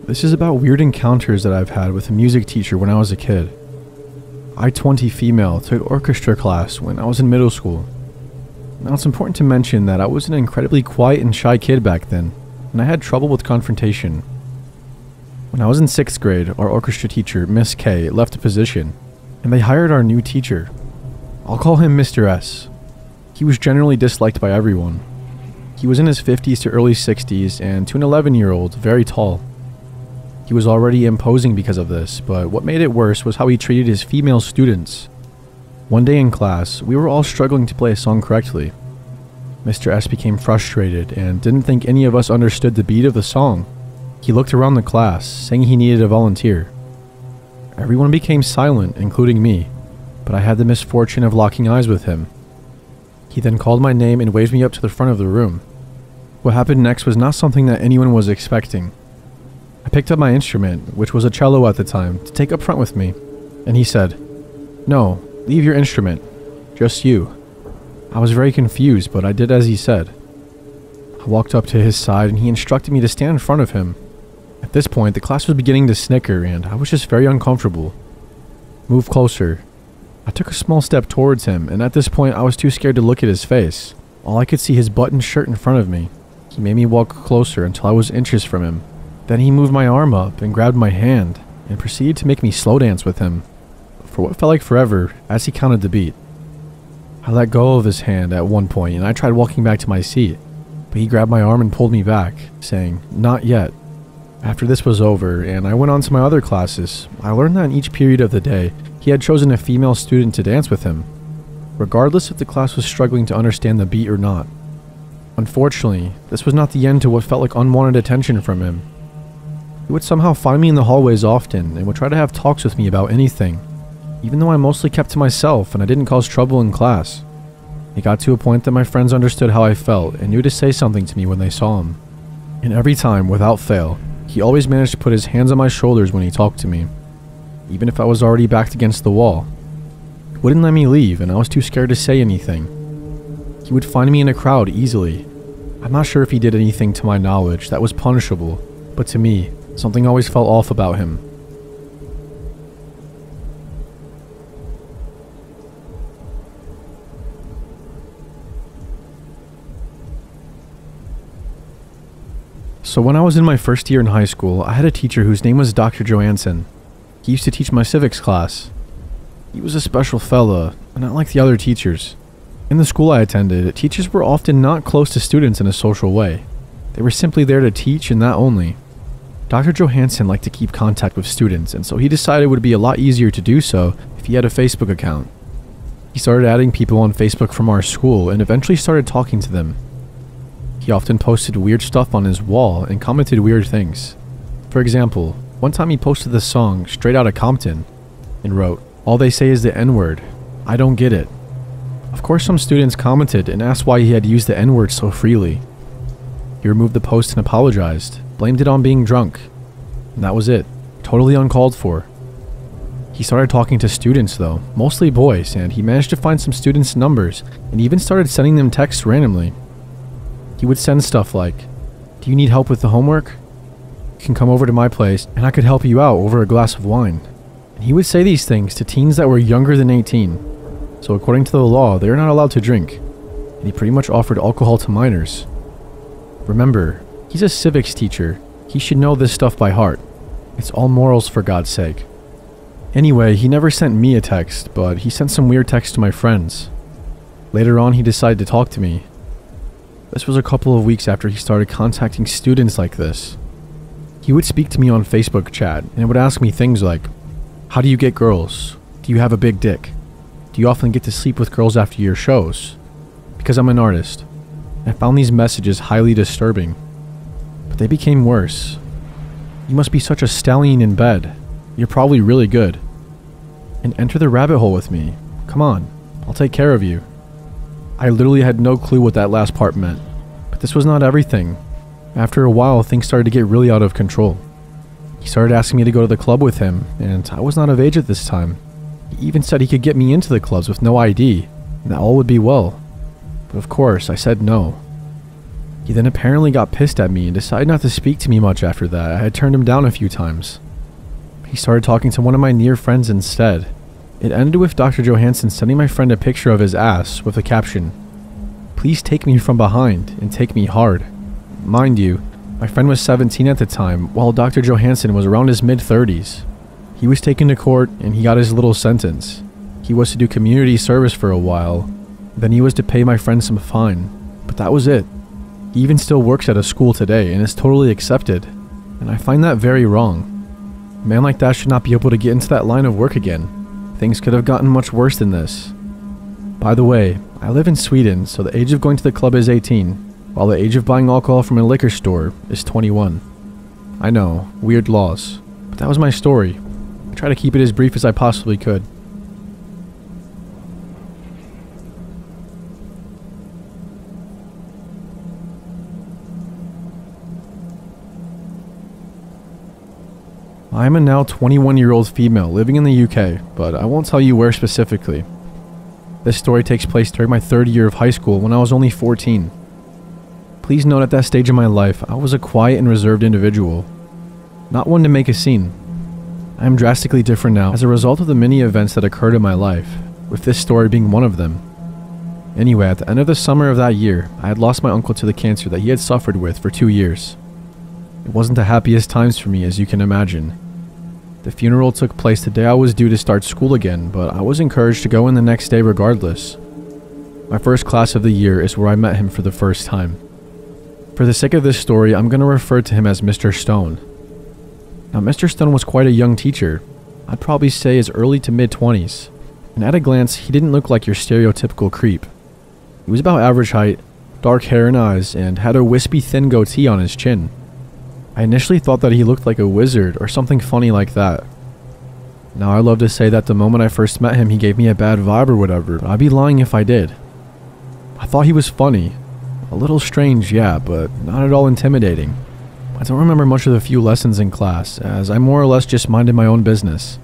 This is about weird encounters that I've had with a music teacher when I was a kid. I, 20 female, took orchestra class when I was in middle school. Now it's important to mention that I was an incredibly quiet and shy kid back then, and I had trouble with confrontation. When I was in 6th grade, our orchestra teacher, Miss K, left a position, and they hired our new teacher. I'll call him Mr. S. He was generally disliked by everyone. He was in his 50s to early 60s, and to an 11-year-old, very tall. He was already imposing because of this, but what made it worse was how he treated his female students. One day in class, we were all struggling to play a song correctly. Mr. S became frustrated and didn't think any of us understood the beat of the song. He looked around the class, saying he needed a volunteer. Everyone became silent, including me, but I had the misfortune of locking eyes with him. He then called my name and waved me up to the front of the room. What happened next was not something that anyone was expecting. I picked up my instrument, which was a cello at the time, to take up front with me, and he said, "No, leave your instrument. Just you." I was very confused, but I did as he said. I walked up to his side and he instructed me to stand in front of him. At this point, the class was beginning to snicker and I was just very uncomfortable. "Move closer." I took a small step towards him, and at this point I was too scared to look at his face. All I could see his buttoned shirt in front of me. He made me walk closer until I was inches from him. Then he moved my arm up and grabbed my hand and proceeded to make me slow dance with him for what felt like forever as he counted the beat. I let go of his hand at one point and I tried walking back to my seat, but he grabbed my arm and pulled me back, saying, "Not yet." After this was over and I went on to my other classes, I learned that in each period of the day, he had chosen a female student to dance with him, regardless if the class was struggling to understand the beat or not. Unfortunately, this was not the end to what felt like unwanted attention from him. He would somehow find me in the hallways often and would try to have talks with me about anything, even though I mostly kept to myself and I didn't cause trouble in class. It got to a point that my friends understood how I felt and knew to say something to me when they saw him. And every time, without fail, he always managed to put his hands on my shoulders when he talked to me, even if I was already backed against the wall. He wouldn't let me leave and I was too scared to say anything. He would find me in a crowd easily. I'm not sure if he did anything to my knowledge that was punishable, but to me, something always felt off about him. So when I was in my first year in high school, I had a teacher whose name was Dr. Johansson. He used to teach my civics class. He was a special fella, not like the other teachers. In the school I attended, teachers were often not close to students in a social way. They were simply there to teach and that only. Dr. Johansson liked to keep contact with students, and so he decided it would be a lot easier to do so if he had a Facebook account. He started adding people on Facebook from our school and eventually started talking to them. He often posted weird stuff on his wall and commented weird things. For example, one time he posted the song Straight Outta Compton and wrote, "All they say is the N-word. I don't get it." Of course, some students commented and asked why he had used the N-word so freely. He removed the post and apologized, blamed it on being drunk, and that was it. Totally uncalled for. He started talking to students though, mostly boys, and he managed to find some students' numbers and even started sending them texts randomly. He would send stuff like, "Do you need help with the homework? You can come over to my place and I could help you out over a glass of wine." And he would say these things to teens that were younger than 18. So according to the law, they are not allowed to drink. And he pretty much offered alcohol to minors. Remember, he's a civics teacher. He should know this stuff by heart. It's all morals for God's sake. Anyway, he never sent me a text, but he sent some weird texts to my friends. Later on, he decided to talk to me. This was a couple of weeks after he started contacting students like this. He would speak to me on Facebook chat and would ask me things like, "How do you get girls? Do you have a big dick? Do you often get to sleep with girls after your shows?" Because I'm an artist, I found these messages highly disturbing. But they became worse. "You must be such a stallion in bed. You're probably really good. And enter the rabbit hole with me. Come on, I'll take care of you." I literally had no clue what that last part meant. But this was not everything. After a while, things started to get really out of control. He started asking me to go to the club with him, and I was not of age at this time. He even said he could get me into the clubs with no ID, and that all would be well. But of course, I said no. He then apparently got pissed at me and decided not to speak to me much after that. I had turned him down a few times. He started talking to one of my near friends instead. It ended with Dr. Johansson sending my friend a picture of his ass with the caption, "Please take me from behind and take me hard." Mind you, my friend was 17 at the time, while Dr. Johansson was around his mid-30s. He was taken to court and he got his little sentence. He was to do community service for a while, then he was to pay my friend some fine, but that was it. He even still works at a school today and is totally accepted, and I find that very wrong. A man like that should not be able to get into that line of work again. Things could have gotten much worse than this. By the way, I live in Sweden, so the age of going to the club is 18, while the age of buying alcohol from a liquor store is 21. I know, weird laws, but that was my story. I try to keep it as brief as I possibly could. I am a now 21-year-old female living in the UK, but I won't tell you where specifically. This story takes place during my third year of high school when I was only 14. Please note at that stage of my life, I was a quiet and reserved individual, not one to make a scene. I am drastically different now as a result of the many events that occurred in my life, with this story being one of them. Anyway, at the end of the summer of that year, I had lost my uncle to the cancer that he had suffered with for 2 years. It wasn't the happiest times for me, as you can imagine. The funeral took place the day I was due to start school again, but I was encouraged to go in the next day regardless. My first class of the year is where I met him for the first time. For the sake of this story, I'm going to refer to him as Mr. Stone. Now, Mr. Stone was quite a young teacher. I'd probably say his early to mid-20s, and at a glance, he didn't look like your stereotypical creep. He was about average height, dark hair and eyes, and had a wispy thin goatee on his chin. I initially thought that he looked like a wizard or something funny like that. Now, I'd love to say that the moment I first met him he gave me a bad vibe or whatever, but I'd be lying if I did. I thought he was funny. A little strange, yeah, but not at all intimidating. I don't remember much of the few lessons in class, as I more or less just minded my own business.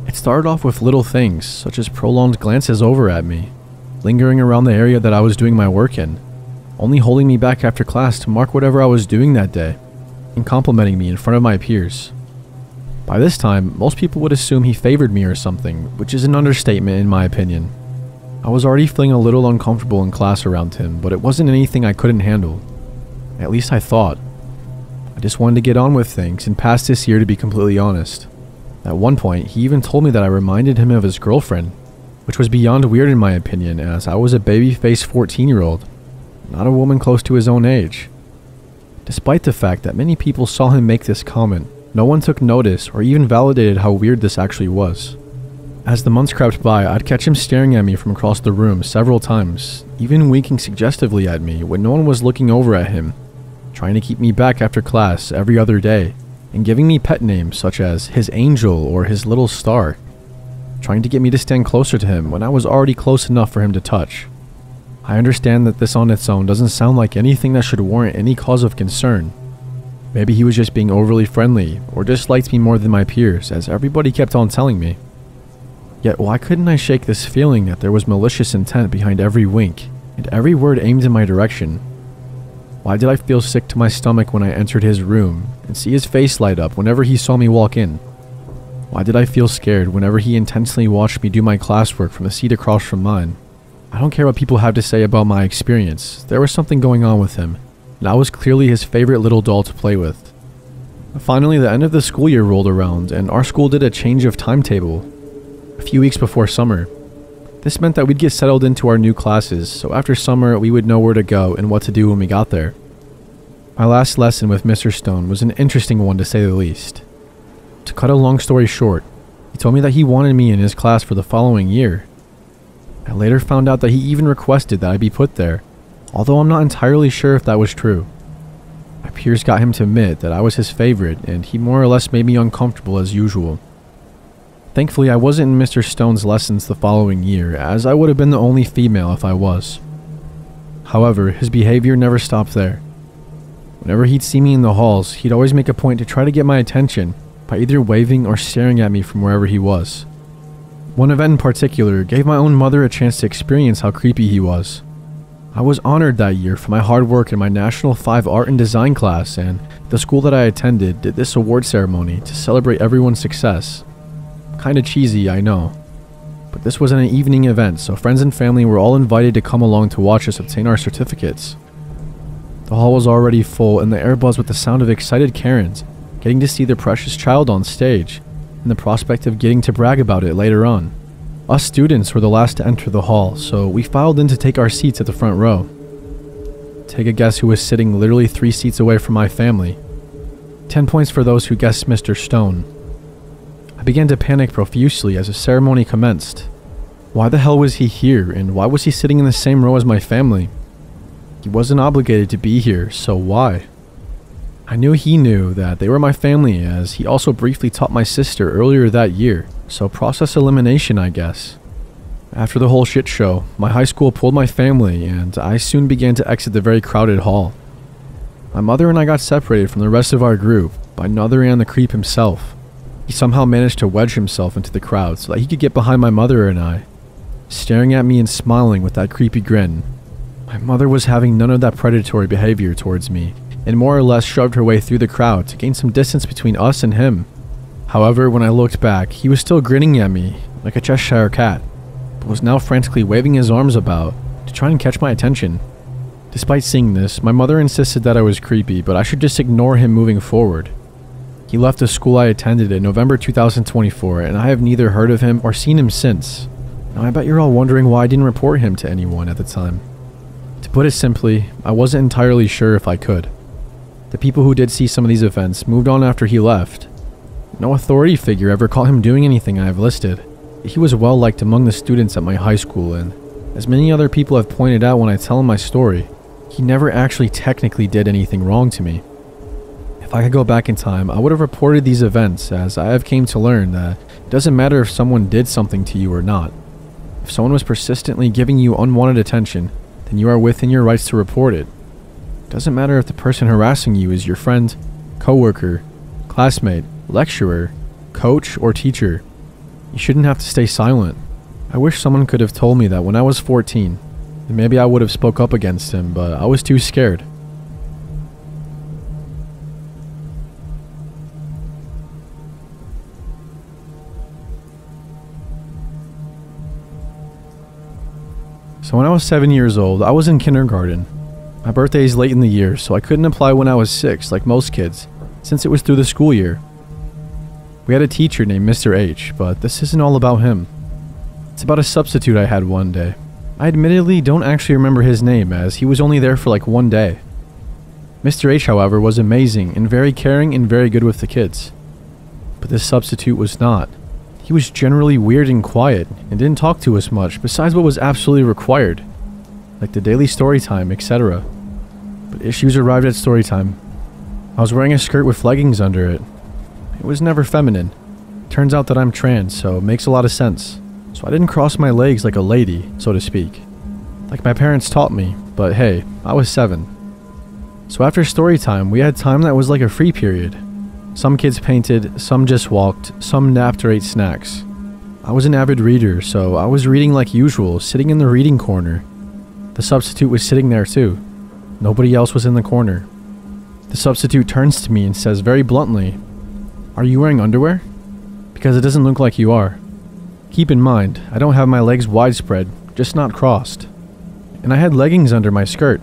It started off with little things, such as prolonged glances over at me, lingering around the area that I was doing my work in, only holding me back after class to mark whatever I was doing that day, and complimenting me in front of my peers. By this time, most people would assume he favored me or something, which is an understatement in my opinion. I was already feeling a little uncomfortable in class around him, but it wasn't anything I couldn't handle. At least I thought. I just wanted to get on with things and pass this year, to be completely honest. At one point, he even told me that I reminded him of his girlfriend, which was beyond weird in my opinion, as I was a baby-faced 14-year-old, not a woman close to his own age. Despite the fact that many people saw him make this comment, no one took notice or even validated how weird this actually was. As the months crept by, I'd catch him staring at me from across the room several times, even winking suggestively at me when no one was looking over at him, trying to keep me back after class every other day, and giving me pet names such as his angel or his little star, trying to get me to stand closer to him when I was already close enough for him to touch. I understand that this on its own doesn't sound like anything that should warrant any cause of concern. Maybe he was just being overly friendly or disliked me more than my peers, as everybody kept on telling me. Yet why couldn't I shake this feeling that there was malicious intent behind every wink and every word aimed in my direction? Why did I feel sick to my stomach when I entered his room and see his face light up whenever he saw me walk in? Why did I feel scared whenever he intensely watched me do my classwork from the seat across from mine? I don't care what people have to say about my experience, there was something going on with him, and I was clearly his favorite little doll to play with. Finally, the end of the school year rolled around, and our school did a change of timetable a few weeks before summer. This meant that we'd get settled into our new classes, so after summer we would know where to go and what to do when we got there. My last lesson with Mr. Stone was an interesting one to say the least. To cut a long story short, he told me that he wanted me in his class for the following year. I later found out that he even requested that I be put there, although I'm not entirely sure if that was true. My peers got him to admit that I was his favorite, and he more or less made me uncomfortable as usual. Thankfully, I wasn't in Mr. Stone's lessons the following year, as I would have been the only female if I was. However, his behavior never stopped there. Whenever he'd see me in the halls, he'd always make a point to try to get my attention by either waving or staring at me from wherever he was. One event in particular gave my own mother a chance to experience how creepy he was. I was honored that year for my hard work in my National 5 Art and Design class, and the school that I attended did this award ceremony to celebrate everyone's success. Kinda cheesy, I know. But this was an evening event, so friends and family were all invited to come along to watch us obtain our certificates. The hall was already full, and the air buzzed with the sound of excited Karens getting to see their precious child on stage, and the prospect of getting to brag about it later on. Us students were the last to enter the hall, so we filed in to take our seats at the front row. Take a guess who was sitting literally 3 seats away from my family. 10 points for those who guessed Mr. Stone. I began to panic profusely as the ceremony commenced. Why the hell was he here, and why was he sitting in the same row as my family? He wasn't obligated to be here, so why? I knew he knew that they were my family, as he also briefly taught my sister earlier that year, so process elimination, I guess. After the whole shit show, my high school pulled my family, and I soon began to exit the very crowded hall. My mother and I got separated from the rest of our group by another and the creep himself. He somehow managed to wedge himself into the crowd so that he could get behind my mother and I, staring at me and smiling with that creepy grin. My mother was having none of that predatory behavior towards me, and more or less shoved her way through the crowd to gain some distance between us and him. However, when I looked back, he was still grinning at me like a Cheshire cat, but was now frantically waving his arms about to try and catch my attention. Despite seeing this, my mother insisted that I was creepy, but I should just ignore him moving forward. He left the school I attended in November 2024, and I have neither heard of him or seen him since. Now I bet you're all wondering why I didn't report him to anyone at the time. To put it simply, I wasn't entirely sure if I could. The people who did see some of these events moved on after he left. No authority figure ever caught him doing anything I have listed. He was well liked among the students at my high school, and as many other people have pointed out when I tell him my story, he never actually technically did anything wrong to me. If I could go back in time, I would have reported these events, as I have came to learn that it doesn't matter if someone did something to you or not. If someone was persistently giving you unwanted attention, then you are within your rights to report it. It doesn't matter if the person harassing you is your friend, coworker, classmate, lecturer, coach, or teacher. You shouldn't have to stay silent. I wish someone could have told me that when I was 14, and maybe I would have spoke up against him, but I was too scared. So when I was 7 years old, I was in kindergarten. My birthday is late in the year, so I couldn't apply when I was 6 like most kids, since it was through the school year. We had a teacher named Mr. H, but this isn't all about him. It's about a substitute I had one day. I admittedly don't actually remember his name, as he was only there for like one day. Mr. H, however, was amazing and very caring and very good with the kids. But this substitute was not. He was generally weird and quiet, and didn't talk to us much besides what was absolutely required, like the daily story time, etc. But issues arrived at story time. I was wearing a skirt with leggings under it. It was never feminine. Turns out that I'm trans, so it makes a lot of sense. So I didn't cross my legs like a lady, so to speak, like my parents taught me, but hey, I was 7. So after story time, we had time that was like a free period. Some kids painted, some just walked, some napped or ate snacks. I was an avid reader, so I was reading like usual, sitting in the reading corner. The substitute was sitting there too. Nobody else was in the corner. The substitute turns to me and says very bluntly, "Are you wearing underwear? Because it doesn't look like you are." Keep in mind, I don't have my legs widespread, just not crossed. And I had leggings under my skirt.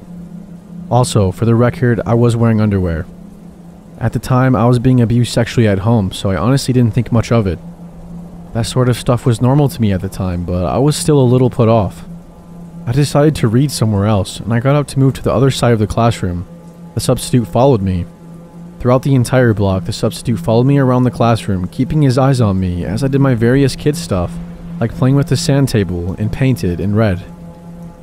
Also, for the record, I was wearing underwear. At the time, I was being abused sexually at home, so I honestly didn't think much of it. That sort of stuff was normal to me at the time, but I was still a little put off. I decided to read somewhere else, and I got up to move to the other side of the classroom. The substitute followed me. Throughout the entire block, the substitute followed me around the classroom, keeping his eyes on me as I did my various kid stuff, like playing with the sand table and painted and read.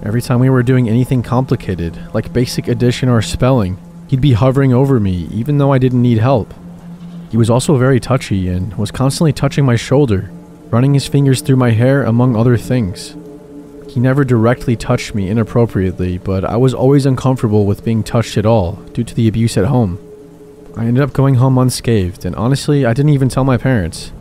Every time we were doing anything complicated, like basic addition or spelling, he'd be hovering over me even though I didn't need help. He was also very touchy and was constantly touching my shoulder, running his fingers through my hair among other things. He never directly touched me inappropriately, but I was always uncomfortable with being touched at all due to the abuse at home. I ended up going home unscathed, and honestly, I didn't even tell my parents.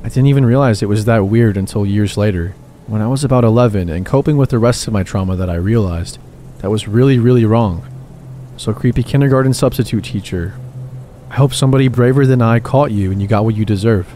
I didn't even realize it was that weird until years later, when I was about 11 and coping with the rest of my trauma, that I realized That was really, really wrong. So creepy kindergarten substitute teacher, I hope somebody braver than I caught you and you got what you deserve.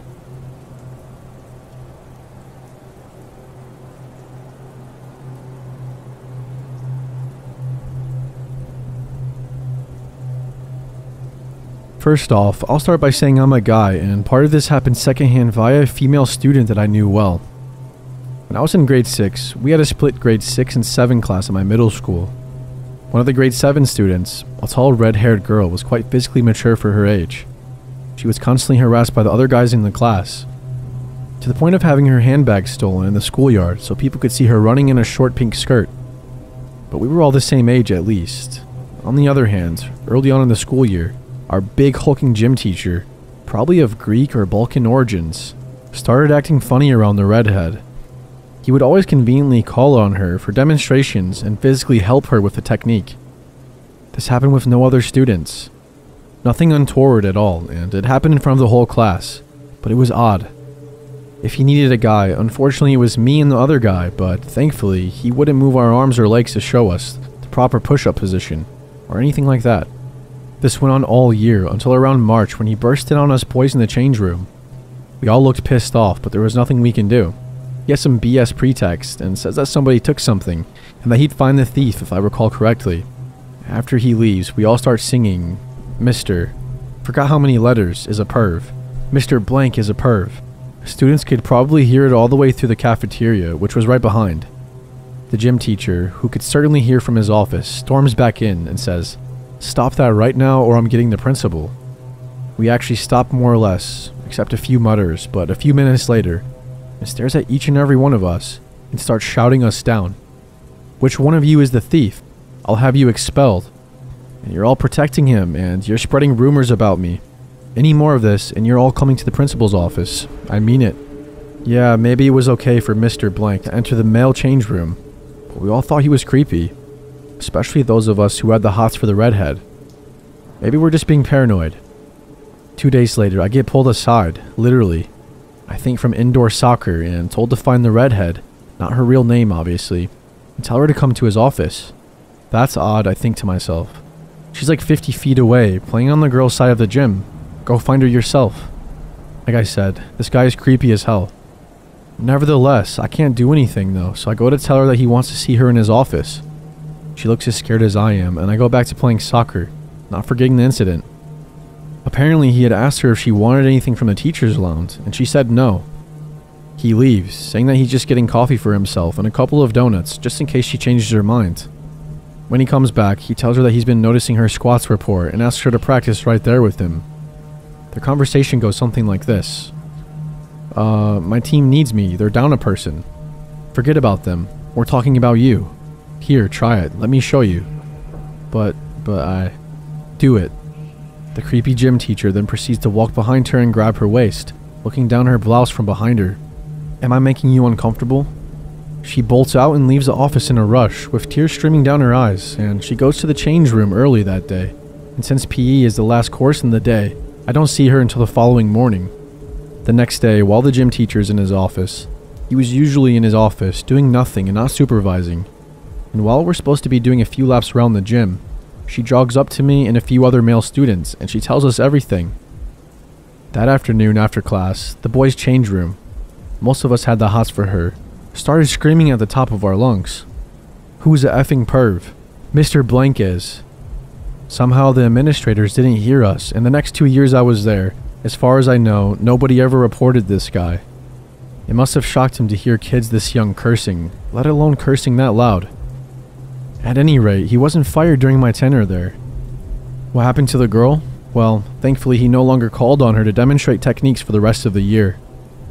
First off, I'll start by saying I'm a guy, and part of this happened secondhand via a female student that I knew well. When I was in grade 6, we had a split grade 6 and 7 class at my middle school. One of the grade 7 students, a tall red-haired girl, was quite physically mature for her age. She was constantly harassed by the other guys in the class, to the point of having her handbag stolen in the schoolyard so people could see her running in a short pink skirt. But we were all the same age at least. On the other hand, early on in the school year, our big hulking gym teacher, probably of Greek or Balkan origins, started acting funny around the redhead. He would always conveniently call on her for demonstrations and physically help her with the technique. This happened with no other students. Nothing untoward at all, and it happened in front of the whole class, but it was odd. If he needed a guy, unfortunately it was me and the other guy, but thankfully he wouldn't move our arms or legs to show us the proper push-up position, or anything like that. This went on all year, until around March when he burst in on us boys in the change room. We all looked pissed off, but there was nothing we can do. He has some BS pretext, and says that somebody took something, and that he'd find the thief if I recall correctly. After he leaves, we all start singing, Mr. Forgot how many letters is a perv. Mr. Blank is a perv. Students could probably hear it all the way through the cafeteria, which was right behind. The gym teacher, who could certainly hear from his office, storms back in and says, "Stop that right now or I'm getting the principal." We actually stop more or less, except a few mutters, but a few minutes later, he stares at each and every one of us and starts shouting us down. "Which one of you is the thief? I'll have you expelled. And you're all protecting him, and you're spreading rumors about me. Any more of this, and you're all coming to the principal's office. I mean it." Yeah, maybe it was okay for Mr. Blank to enter the male change room, but we all thought he was creepy. Especially those of us who had the hots for the redhead. Maybe we're just being paranoid. 2 days later, I get pulled aside, literally. I think from indoor soccer, and told to find the redhead, not her real name obviously, and tell her to come to his office. That's odd, I think to myself. She's like 50 feet away, playing on the girl's side of the gym. Go find her yourself. Like I said, this guy is creepy as hell. Nevertheless, I can't do anything though, so I go to tell her that he wants to see her in his office. She looks as scared as I am, and I go back to playing soccer, not forgetting the incident. Apparently he had asked her if she wanted anything from the teacher's lounge, and she said no. He leaves, saying that he's just getting coffee for himself and a couple of donuts, just in case she changes her mind. When he comes back, he tells her that he's been noticing her squats report and asks her to practice right there with him. Their conversation goes something like this. My team needs me, they're down a person. Forget about them, we're talking about you. Here, try it, let me show you. But I... Do it. The creepy gym teacher then proceeds to walk behind her and grab her waist, looking down her blouse from behind her. Am I making you uncomfortable? She bolts out and leaves the office in a rush, with tears streaming down her eyes, and she goes to the change room early that day. And since PE is the last course in the day, I don't see her until the following morning. The next day, while the gym teacher's in his office, he was usually in his office, doing nothing and not supervising. And while we're supposed to be doing a few laps around the gym, she jogs up to me and a few other male students, and she tells us everything. That afternoon after class, the boys' change room, most of us had the hots for her, started screaming at the top of our lungs. Who's a effing perv? Mr. Blank is. Somehow the administrators didn't hear us, and the next 2 years I was there, as far as I know, nobody ever reported this guy. It must have shocked him to hear kids this young cursing, let alone cursing that loud. At any rate, he wasn't fired during my tenure there. What happened to the girl? Well, thankfully he no longer called on her to demonstrate techniques for the rest of the year.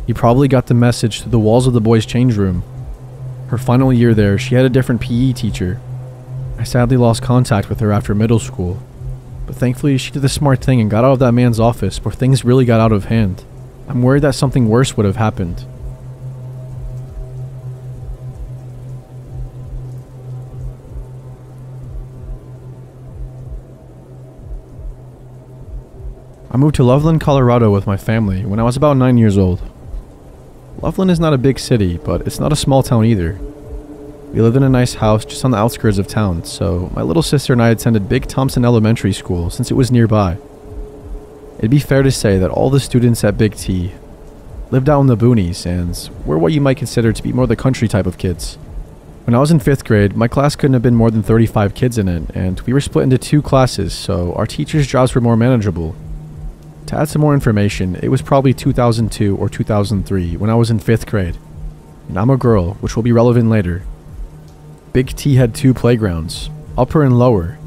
He probably got the message through the walls of the boys' change room. Her final year there, she had a different PE teacher. I sadly lost contact with her after middle school, but thankfully she did the smart thing and got out of that man's office before things really got out of hand. I'm worried that something worse would have happened. I moved to Loveland, Colorado with my family when I was about 9 years old. Loveland is not a big city, but it's not a small town either. We lived in a nice house just on the outskirts of town, so my little sister and I attended Big Thompson Elementary School since it was nearby. It'd be fair to say that all the students at Big T lived out in the boonies and were what you might consider to be more the country type of kids. When I was in 5th grade, my class couldn't have been more than 35 kids in it, and we were split into 2 classes, so our teachers' jobs were more manageable. To add some more information, it was probably 2002 or 2003 when I was in 5th grade, and I'm a girl, which will be relevant later. Big T had 2 playgrounds, upper and lower.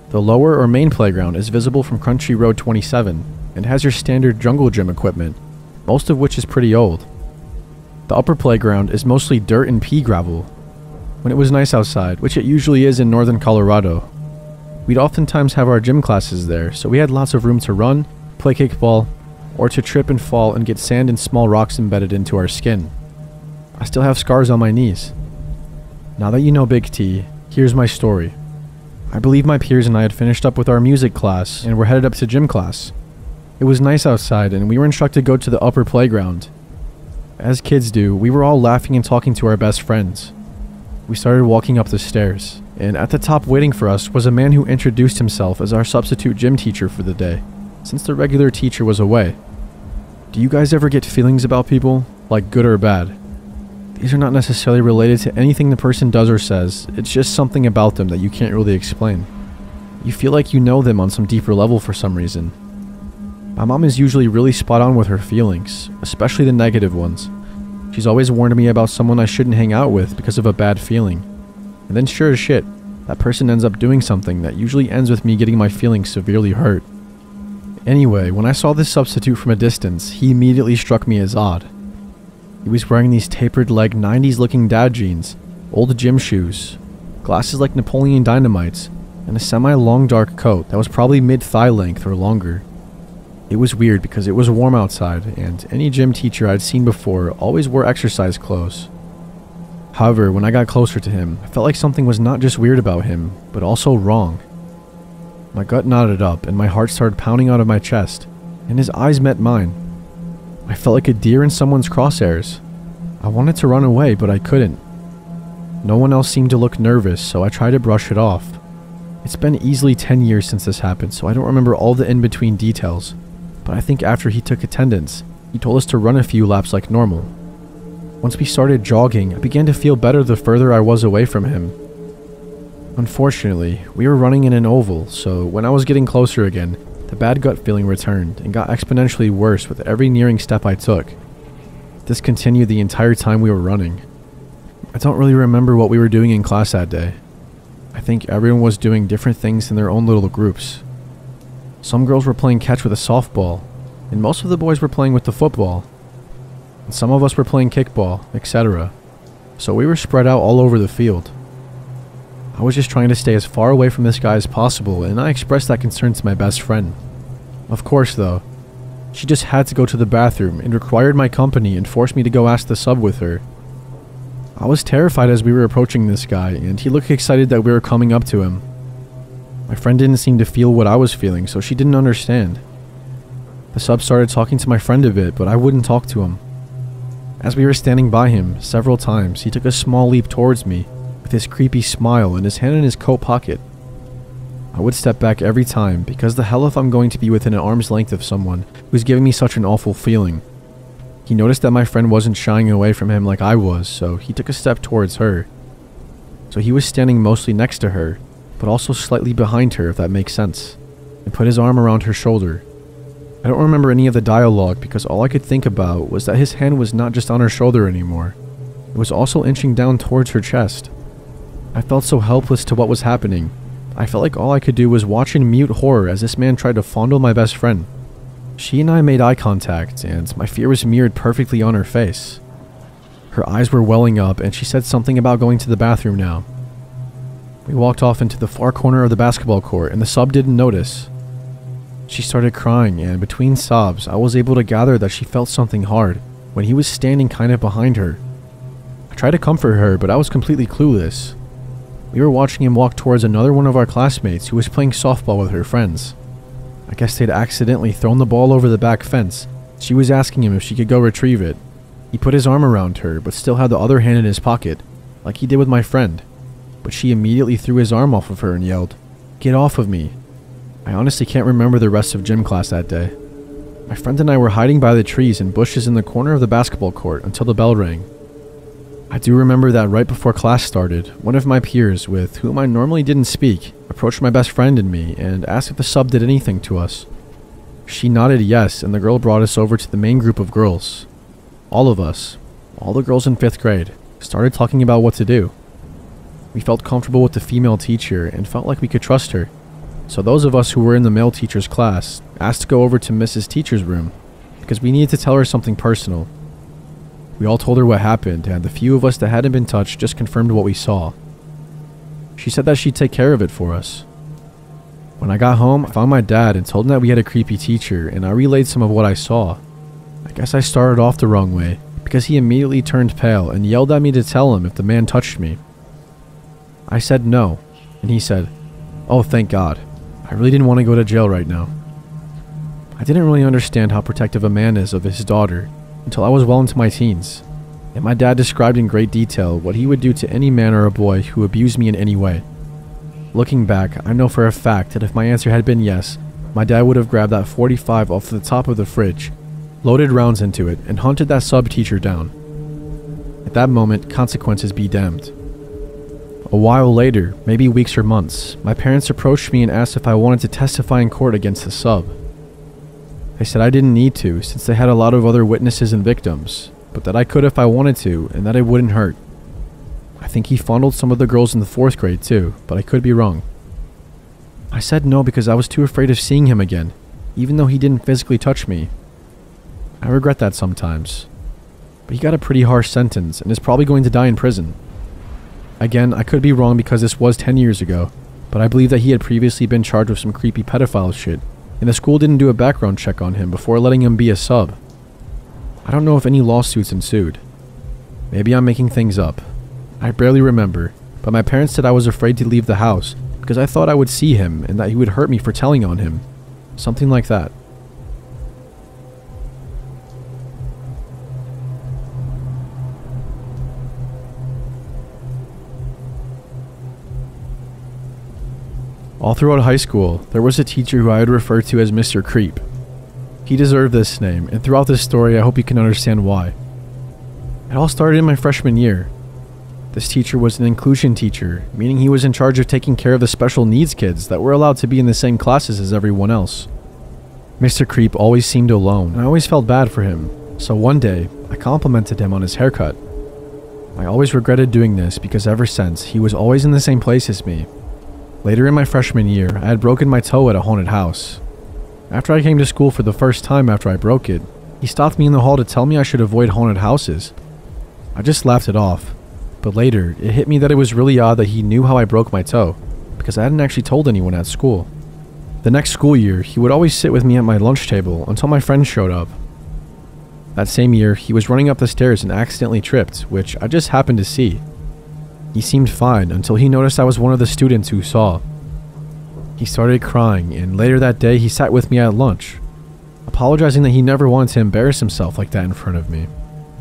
The lower or main playground is visible from Country Road 27 and has your standard jungle gym equipment, most of which is pretty old. The upper playground is mostly dirt and pea gravel. When it was nice outside, which it usually is in northern Colorado, we'd oftentimes have our gym classes there, so we had lots of room to run, play kickball, or to trip and fall and get sand and small rocks embedded into our skin. I still have scars on my knees. Now that you know Big T, here's my story. I believe my peers and I had finished up with our music class and were headed up to gym class. It was nice outside and we were instructed to go to the upper playground. As kids do, we were all laughing and talking to our best friends. We started walking up the stairs, and at the top waiting for us was a man who introduced himself as our substitute gym teacher for the day, since the regular teacher was away. Do you guys ever get feelings about people, like good or bad? These are not necessarily related to anything the person does or says, it's just something about them that you can't really explain. You feel like you know them on some deeper level for some reason. My mom is usually really spot on with her feelings, especially the negative ones. She's always warned me about someone I shouldn't hang out with because of a bad feeling. And then sure as shit, that person ends up doing something that usually ends with me getting my feelings severely hurt. Anyway, when I saw this substitute from a distance, he immediately struck me as odd. He was wearing these tapered leg 90s looking dad jeans, old gym shoes, glasses like Napoleon Dynamite's, and a semi-long dark coat that was probably mid-thigh length or longer. It was weird because it was warm outside, and any gym teacher I'd seen before always wore exercise clothes. However, when I got closer to him, I felt like something was not just weird about him, but also wrong. My gut knotted up, and my heart started pounding out of my chest, and his eyes met mine. I felt like a deer in someone's crosshairs. I wanted to run away, but I couldn't. No one else seemed to look nervous, so I tried to brush it off. It's been easily 10 years since this happened, so I don't remember all the in-between details. But I think after he took attendance, he told us to run a few laps like normal. Once we started jogging, I began to feel better the further I was away from him. Unfortunately, we were running in an oval, so when I was getting closer again, the bad gut feeling returned and got exponentially worse with every nearing step I took. This continued the entire time we were running. I don't really remember what we were doing in class that day. I think everyone was doing different things in their own little groups. Some girls were playing catch with a softball, and most of the boys were playing with the football. And some of us were playing kickball, etc. So we were spread out all over the field. I was just trying to stay as far away from this guy as possible, and I expressed that concern to my best friend. Of course, though, she just had to go to the bathroom and required my company and forced me to go ask the sub with her. I was terrified as we were approaching this guy, and he looked excited that we were coming up to him. My friend didn't seem to feel what I was feeling, so she didn't understand. The sub started talking to my friend a bit, but I wouldn't talk to him. As we were standing by him, several times, he took a small leap towards me, with his creepy smile and his hand in his coat pocket. I would step back every time, because the hell if I'm going to be within an arm's length of someone who's giving me such an awful feeling. He noticed that my friend wasn't shying away from him like I was, so he took a step towards her. So he was standing mostly next to her, but also slightly behind her, if that makes sense, and put his arm around her shoulder. I don't remember any of the dialogue because all I could think about was that his hand was not just on her shoulder anymore. It was also inching down towards her chest. I felt so helpless to what was happening. I felt like all I could do was watch in mute horror as this man tried to fondle my best friend. She and I made eye contact, and my fear was mirrored perfectly on her face. Her eyes were welling up, and she said something about going to the bathroom now. We walked off into the far corner of the basketball court, and the sub didn't notice. She started crying, and between sobs, I was able to gather that she felt something hard when he was standing kind of behind her. I tried to comfort her, but I was completely clueless. We were watching him walk towards another one of our classmates who was playing softball with her friends. I guess they'd accidentally thrown the ball over the back fence. She was asking him if she could go retrieve it. He put his arm around her, but still had the other hand in his pocket. like he did with my friend, but she immediately threw his arm off of her and yelled, "Get off of me." I honestly can't remember the rest of gym class that day. My friend and I were hiding by the trees and bushes in the corner of the basketball court until the bell rang. I do remember that right before class started, one of my peers, with whom I normally didn't speak, approached my best friend and me and asked if the sub did anything to us. She nodded yes, and the girl brought us over to the main group of girls. All of us, all the girls in 5th grade, started talking about what to do. We felt comfortable with the female teacher and felt like we could trust her. So those of us who were in the male teacher's class asked to go over to Mrs. Teacher's room because we needed to tell her something personal. We all told her what happened, and the few of us that hadn't been touched just confirmed what we saw. She said that she'd take care of it for us. When I got home, I found my dad and told him that we had a creepy teacher, and I relayed some of what I saw. I guess I started off the wrong way because he immediately turned pale and yelled at me to tell him if the man touched me. I said no, and he said, "Oh, thank God. I really didn't want to go to jail right now." I didn't really understand how protective a man is of his daughter until I was well into my teens, and my dad described in great detail what he would do to any man or a boy who abused me in any way. Looking back, I know for a fact that if my answer had been yes, my dad would have grabbed that .45 off the top of the fridge, loaded rounds into it, and hunted that sub-teacher down. At that moment, consequences be damned. A while later, maybe weeks or months, my parents approached me and asked if I wanted to testify in court against the sub. They said I didn't need to since they had a lot of other witnesses and victims, but that I could if I wanted to and that it wouldn't hurt. I think he fondled some of the girls in the 4th grade too, but I could be wrong. I said no because I was too afraid of seeing him again, even though he didn't physically touch me. I regret that sometimes, but he got a pretty harsh sentence and is probably going to die in prison. Again, I could be wrong because this was 10 years ago, but I believe that he had previously been charged with some creepy pedophile shit, and the school didn't do a background check on him before letting him be a sub. I don't know if any lawsuits ensued. Maybe I'm making things up. I barely remember, but my parents said I was afraid to leave the house because I thought I would see him and that he would hurt me for telling on him. Something like that. All throughout high school, there was a teacher who I would refer to as Mr. Creep. He deserved this name, and throughout this story I hope you can understand why. It all started in my freshman year. This teacher was an inclusion teacher, meaning he was in charge of taking care of the special needs kids that were allowed to be in the same classes as everyone else. Mr. Creep always seemed alone, and I always felt bad for him, so one day, I complimented him on his haircut. I always regretted doing this because ever since, he was always in the same place as me. Later in my freshman year, I had broken my toe at a haunted house. After I came to school for the first time after I broke it, he stopped me in the hall to tell me I should avoid haunted houses. I just laughed it off, but later, it hit me that it was really odd that he knew how I broke my toe, because I hadn't actually told anyone at school. The next school year, he would always sit with me at my lunch table until my friends showed up. That same year, he was running up the stairs and accidentally tripped, which I just happened to see. He seemed fine until he noticed I was one of the students who saw. He started crying, and later that day he sat with me at lunch, apologizing that he never wanted to embarrass himself like that in front of me.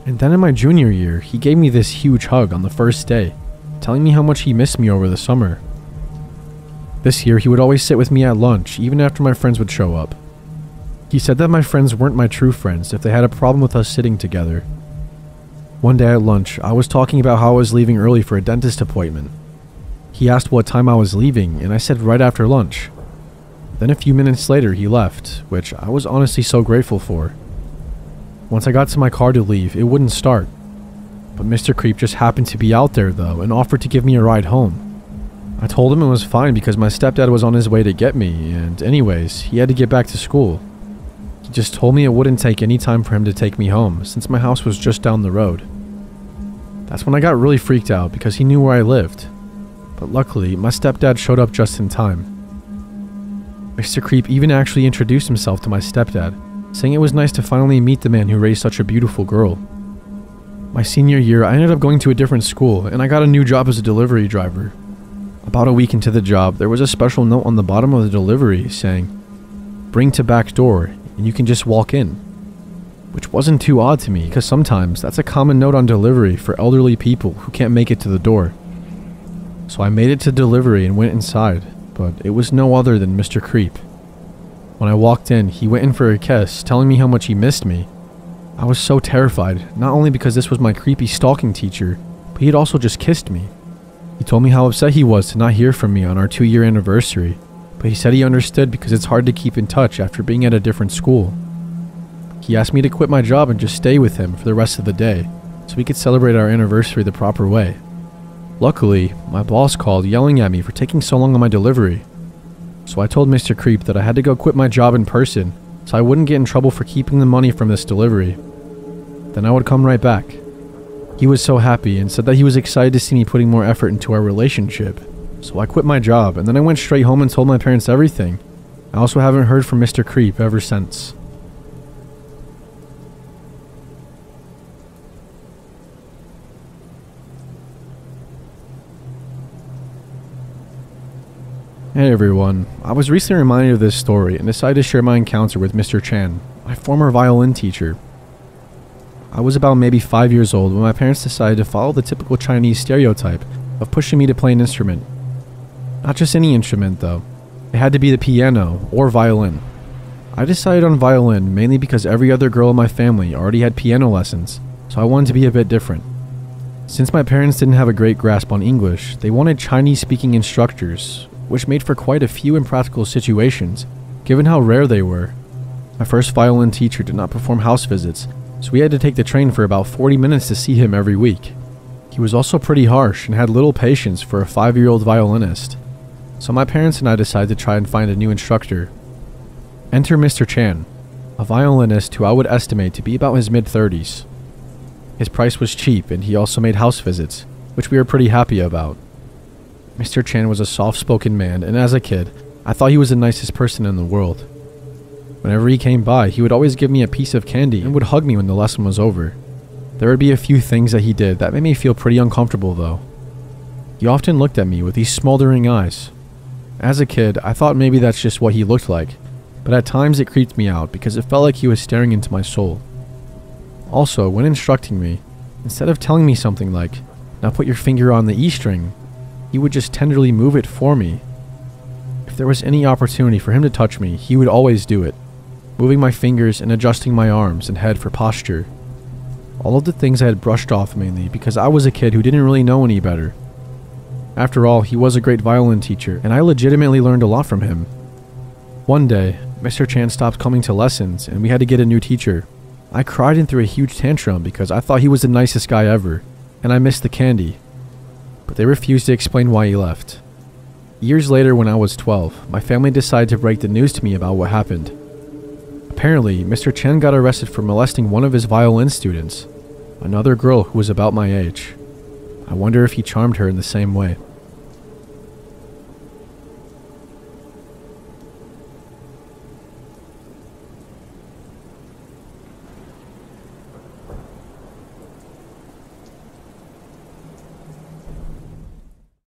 And then in my junior year, he gave me this huge hug on the first day, telling me how much he missed me over the summer. This year, he would always sit with me at lunch, even after my friends would show up. He said that my friends weren't my true friends if they had a problem with us sitting together. One day at lunch, I was talking about how I was leaving early for a dentist appointment. He asked what time I was leaving, and I said right after lunch. Then a few minutes later, he left, which I was honestly so grateful for. Once I got to my car to leave, it wouldn't start. But Mr. Creep just happened to be out there though and offered to give me a ride home. I told him it was fine because my stepdad was on his way to get me, and anyways, he had to get back to school. He just told me it wouldn't take any time for him to take me home since my house was just down the road. That's when I got really freaked out because he knew where I lived. But luckily, my stepdad showed up just in time. Mr. Creep even actually introduced himself to my stepdad, saying it was nice to finally meet the man who raised such a beautiful girl. My senior year, I ended up going to a different school, and I got a new job as a delivery driver. About a week into the job, there was a special note on the bottom of the delivery saying, "Bring to back door, and you can just walk in." which wasn't too odd to me because sometimes that's a common note on delivery for elderly people who can't make it to the door. So I made it to delivery and went inside, but it was no other than Mr. Creep. When I walked in, he went in for a kiss, telling me how much he missed me. I was so terrified, not only because this was my creepy stalking teacher, but he had also just kissed me. He told me how upset he was to not hear from me on our 2-year anniversary, but he said he understood because it's hard to keep in touch after being at a different school. He asked me to quit my job and just stay with him for the rest of the day, so we could celebrate our anniversary the proper way. Luckily, my boss called yelling at me for taking so long on my delivery. So I told Mr. Creep that I had to go quit my job in person so I wouldn't get in trouble for keeping the money from this delivery. Then I would come right back. He was so happy and said that he was excited to see me putting more effort into our relationship. So I quit my job and then I went straight home and told my parents everything. I also haven't heard from Mr. Creep ever since. Hey everyone, I was recently reminded of this story and decided to share my encounter with Mr. Chan, my former violin teacher. I was about maybe 5 years old when my parents decided to follow the typical Chinese stereotype of pushing me to play an instrument. Not just any instrument though, it had to be the piano or violin. I decided on violin mainly because every other girl in my family already had piano lessons, so I wanted to be a bit different. Since my parents didn't have a great grasp on English, they wanted Chinese-speaking instructors, which made for quite a few impractical situations, given how rare they were. My first violin teacher did not perform house visits, so we had to take the train for about 40 minutes to see him every week. He was also pretty harsh and had little patience for a 5-year-old violinist. So my parents and I decided to try and find a new instructor. Enter Mr. Chan, a violinist who I would estimate to be about his mid-30s. His price was cheap and he also made house visits, which we were pretty happy about. Mr. Chan was a soft-spoken man, and as a kid, I thought he was the nicest person in the world. Whenever he came by, he would always give me a piece of candy and would hug me when the lesson was over. There would be a few things that he did that made me feel pretty uncomfortable though. He often looked at me with these smoldering eyes. As a kid, I thought maybe that's just what he looked like, but at times it creeped me out because it felt like he was staring into my soul. Also, when instructing me, instead of telling me something like, "Now put your finger on the E string," he would just tenderly move it for me. If there was any opportunity for him to touch me, he would always do it, moving my fingers and adjusting my arms and head for posture. All of the things I had brushed off mainly because I was a kid who didn't really know any better. After all, he was a great violin teacher, and I legitimately learned a lot from him. One day, Mr. Chan stopped coming to lessons, and we had to get a new teacher. I cried and threw a huge tantrum because I thought he was the nicest guy ever, and I missed the candy. But they refused to explain why he left. Years later, when I was 12, my family decided to break the news to me about what happened. Apparently, Mr. Chen got arrested for molesting one of his violin students, another girl who was about my age. I wonder if he charmed her in the same way.